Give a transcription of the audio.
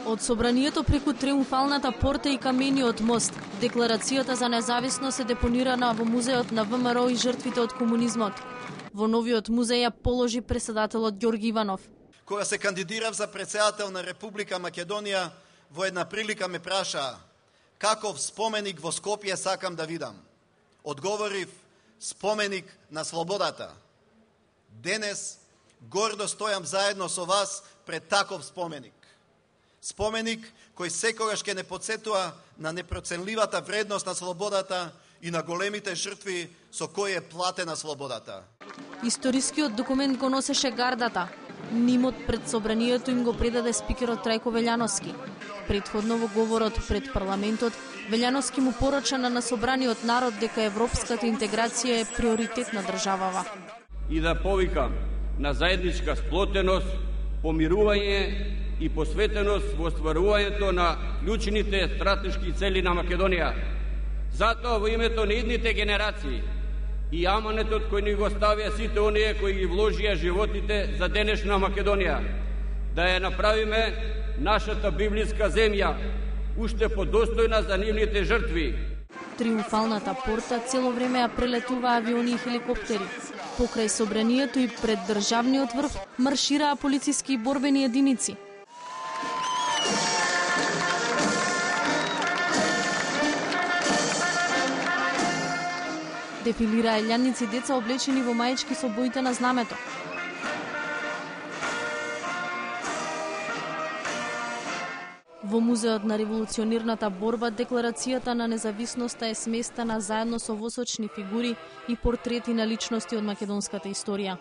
Од собранието преку Триумфалната порта и Камениот мост, декларацијата за независност е депонирана во музеот на ВМРО и жртвите од комунизмот. Во новиот музеј ја положи претседателот Ѓорги Иванов. Кога се кандидирав за претседател на Република Македонија, во една прилика ме праша каков споменик во Скопје сакам да видам. Одговорив, споменик на слободата. Денес гордо стојам заедно со вас пред таков споменик. Споменик кој секогаш ќе не подсетува на непроценливата вредност на слободата и на големите жртви со кои е платена слободата. Историскиот документ го носеше гардата. Нимот пред собранието им го предаде спикерот Трајко Велјановски. Предходно во говорот пред парламентот, Велјановски му порача на собраниот народ дека европската интеграција е приоритет на државава. И да повикам на заедничка сплотеност, помирување и посветеност во остварувањето на клучните стратешки цели на Македонија. Затоа во името на идните генерации и аманетот кој ни го ставија сите оние кои ги вложија животите за денешна Македонија, да ја направиме нашата библиска земја уште подостојна за нивните жртви. Триумфалната порта цело време ја прелетува авиони и хеликоптери. Покрај собранието и пред државниот врв маршираа полициски и борбени единици. Дефилираа елјадници деца облечени во маички со боите на знамето. Во музеот на револуционирната борба декларацијата на независноста е сместена заедно со восочни фигури и портрети на личности од македонската историја.